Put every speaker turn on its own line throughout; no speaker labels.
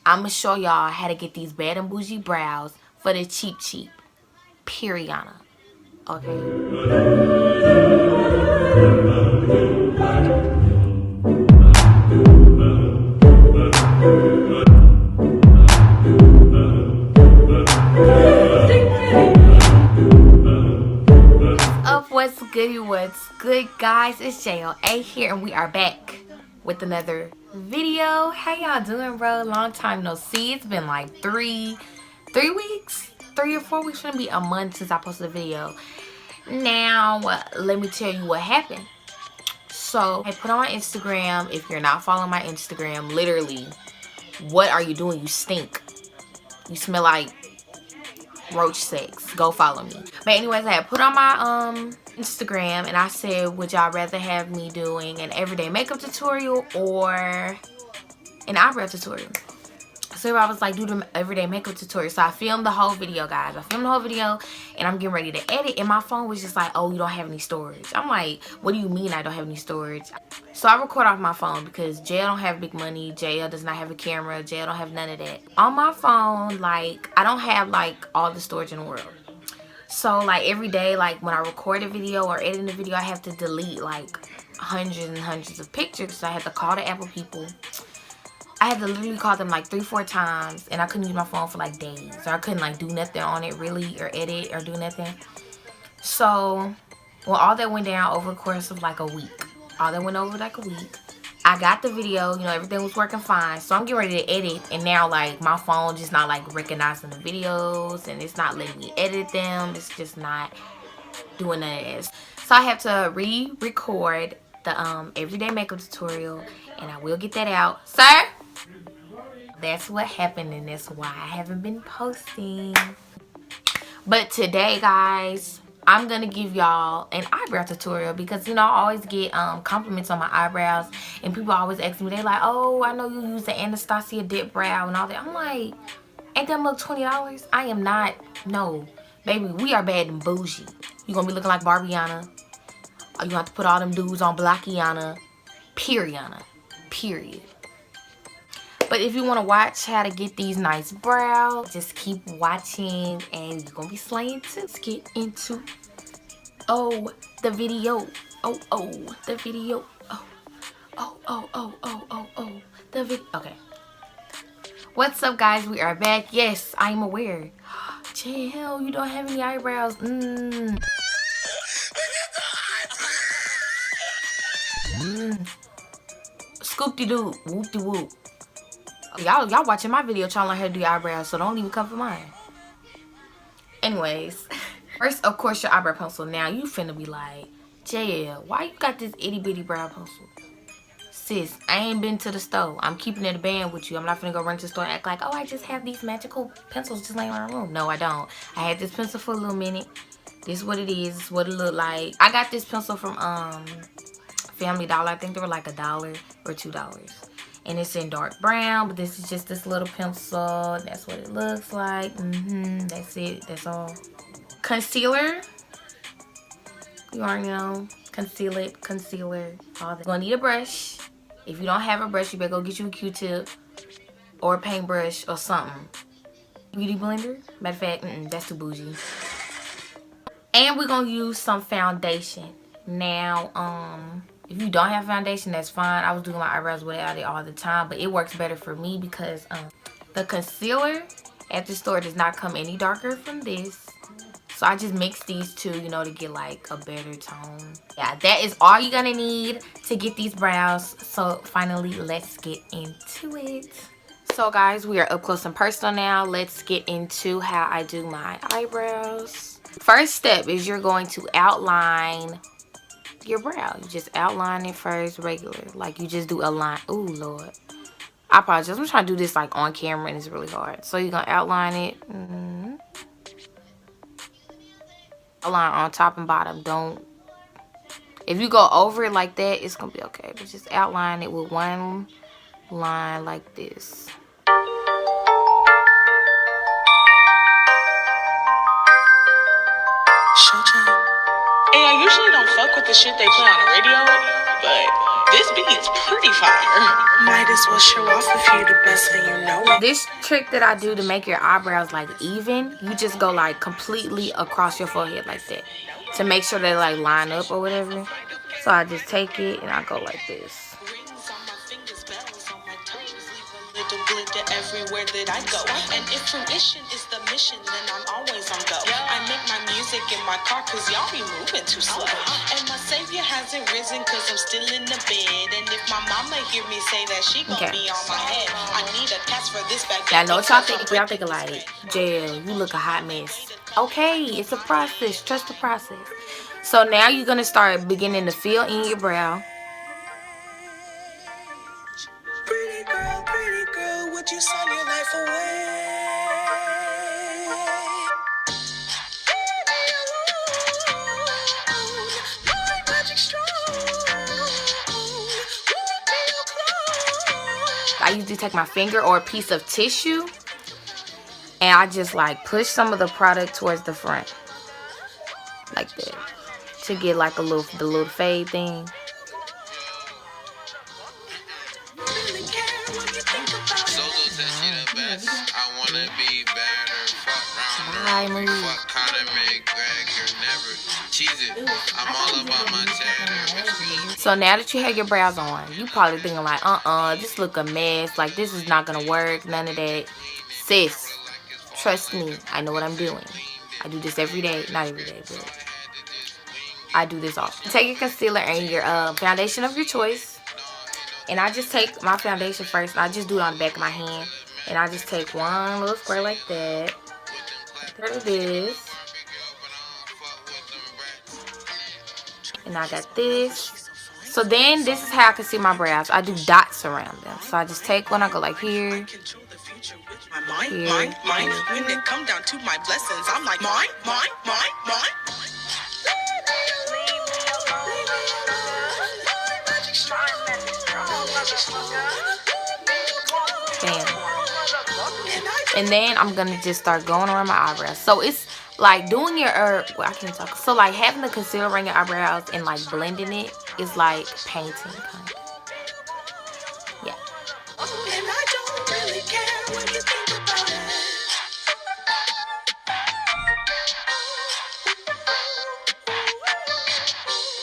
I'm going to show y'all how to get these bad and bougie brows for the cheap. Period. Okay? What's goody, what's good, guys? It's JLA here, and we are back with another video. How y'all doing, bro? Long time no see. It's been like three weeks, 3 or 4 weeks. Shouldn't be a month since I posted a video. Now let me tell you what happened. So I put on my Instagram. If you're not following my Instagram, literally, what are you doing? You stink. You smell like roach sex. Go follow me. But anyways, I had put on my Instagram and I said, would y'all rather have me doing an everyday makeup tutorial or an eyebrow tutorial? So I was like, do the everyday makeup tutorial. So I filmed the whole video, guys. I filmed the whole video and I'm getting ready to edit, and my phone was just like, oh, you don't have any storage. I'm like, what do you mean I don't have any storage? So I record off my phone because JL don't have big money. JL does not have a camera. JL don't have none of that. On my phone, like, I don't have like all the storage in the world. So like every day, like when I record a video or edit a video, I have to delete like hundreds and hundreds of pictures. So I had to call the Apple people. I had to literally call them like 3-4 times, and I couldn't use my phone for like days. So I couldn't like do nothing on it really, or edit or do nothing. So well, all that went down over the course of like a week. All that went over like a week. I got the video, you know, everything was working fine. So I'm getting ready to edit, and now like my phone just not like recognizing the videos, and it's not letting me edit them. It's just not doing none of this. So I have to re-record the everyday makeup tutorial, and I will get that out. Sir? That's what happened, and that's why I haven't been posting. But today, guys, I'm gonna give y'all an eyebrow tutorial because, you know, I always get compliments on my eyebrows, and people always ask me, they like, oh, I know you use the Anastasia dip brow and all that. I'm like, ain't that look $20? I am not. No, baby, we are bad and bougie. You gonna be looking like Barbiana, or you gonna have to put all them dudes on Blackiana, period. But if you want to watch how to get these nice brows, just keep watching and you're going to be slaying too. Let's get into, the video. The video. The video. Okay. What's up, guys? We are back. Yes, I'm aware. Chill, you don't have any eyebrows. Scoop-de-doo. Whoop-de-whoop. Y'all watching my video trying to learn how to do your eyebrows, so don't even come for mine. Anyways, first, of course, your eyebrow pencil. Now, you finna be like, JL, why you got this itty-bitty brow pencil? Sis, I ain't been to the store. I'm keeping it a band with you. I'm not finna go run to the store and act like, oh, I just have these magical pencils just laying around my room. No, I don't. I had this pencil for a little minute. This is what it is. This is what it look like. I got this pencil from Family Dollar. I think they were like $1 or $2. And it's in dark brown, but this is just this little pencil. That's what it looks like. That's it. That's all. Concealer. You already know. Concealer. All that. You're gonna need a brush. If you don't have a brush, you better go get you a Q-tip or a paintbrush or something. Beauty blender. Matter of fact, that's too bougie. And we're gonna use some foundation. Now, if you don't have foundation, that's fine. I was doing my eyebrows without it all the time, but it works better for me because the concealer at the store does not come any darker from this. So I just mix these two, you know, to get like a better tone. Yeah, that is all you're gonna need to get these brows. So finally, let's get into it. So guys, we are up close and personal now. Let's get into how I do my eyebrows. First step is you're going to outline your brow. You just outline it first, regular, like you just do a line. Oh Lord, I apologize. I'm trying to do this like on camera and it's really hard. So you're gonna outline it. Outline on top and bottom. Don't, if you go over it like that, it's gonna be okay, but just outline it with one line like this.
Shoujo. Hey, I usually don't fuck with the shit they play on the radio, but This beat's pretty fire. Might as well show off if you the best thing you know.
This trick that I do to make your eyebrows like even, you just go like completely across your forehead like that to make sure they like line up or whatever. So I just take it and I go like this.
Everywhere that I go, and if fruition is the mission, then I'm always on go. I make my music in my car cause y'all be moving too slow, and my savior hasn't risen cause I'm still in the bed, and if my mama hear me say that, she gon' be on my head. I need a catch for this bag.
I know what y'all think. Y'all think like, Jail, you look a hot mess. Okay, it's a process. Trust the process. So now you're gonna start beginning to fill in your brow.
Pretty girl, would you sign your life away?
I usually take my finger or a piece of tissue and I just like push some of the product towards the front like that to get like the little fade thing. Bye, Marie. So now that you have your brows on, you probably thinking like, this look a mess. Like, this is not gonna work. None of that. Sis, trust me. I know what I'm doing. I do this every day. Not every day, but I do this often. Take your concealer and your foundation of your choice. And I just take my foundation first. And I just do it on the back of my hand. And I just take one little square like that. There it is. And I got this. So then this is how I can see my brows. I do dots around them. So I just take one, I go like here. Here.
Mine. When it come down to my blessings, I'm like mine.
Bam. And then I'm gonna just start going around my eyebrows. So it's like doing your I can't talk. So like having the concealer around your eyebrows and like blending it is like painting kind of. Yeah.
And I don't really care what you think about it.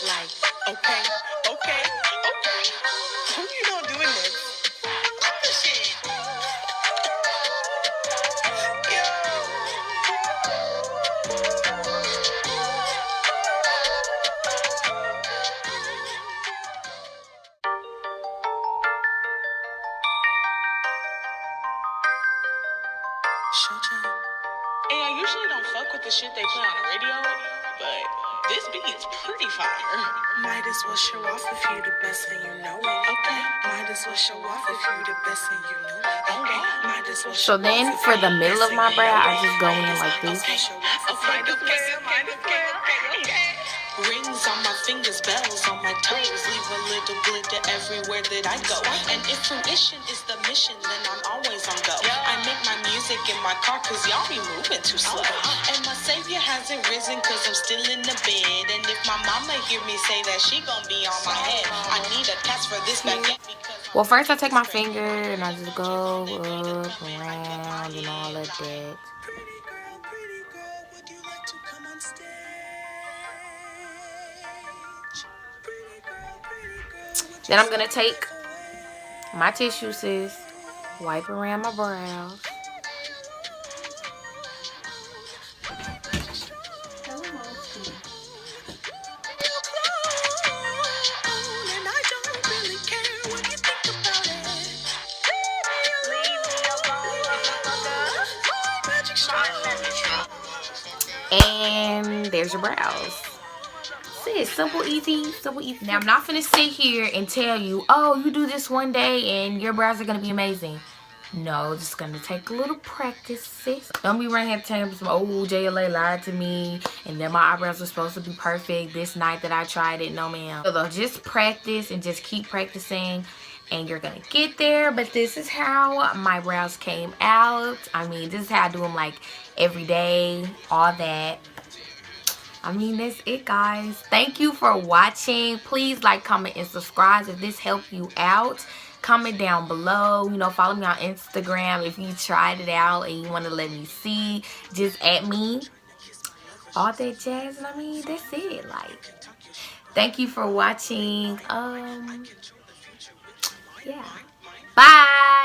Like, okay. Who you not doing this? Other shit. Shoujo. Hey, I usually don't fuck with the shit they play on the radio, but this beat's pretty fire. Might as well show off if you the best thing you know. Okay. Might as well show off if you the best thing you know. Okay. Might as well.
So then for the middle of my brow, I just go in like this.
Rings on my fingers, bells on my toes, leave a little glitter everywhere that I go. And if fruition is the mission, then I'm always on go. I make my music in my car cause y'all be moving too slow. And my savior hasn't risen cause I'm still in the bed. And if my mama hear me say that, she gon' be on my head. I need a catch for this baguette because...
Well, first I take my finger and I just go up, around, and all of that.
Pretty girl, would you like to come on stage?
Then I'm gonna take my tissue, sis, wipe around my brows. And there's your brows. Sis, simple, easy. Now, I'm not finna sit here and tell you, oh, you do this one day and your brows are gonna be amazing. No, just gonna take a little practice, sis. Don't be running here telling me, oh, JLA lied to me, and then my eyebrows were supposed to be perfect this night that I tried it. No, ma'am. So, just practice and just keep practicing, and you're gonna get there. But this is how my brows came out. I mean, this is how I do them like every day, all that. I mean, that's it, guys. Thank you for watching. Please like, comment, and subscribe if this helped you out. Comment down below. You know, follow me on Instagram if you tried it out and you want to let me see. Just at me. All that jazz. And I mean, that's it. Like, thank you for watching. Yeah. Bye.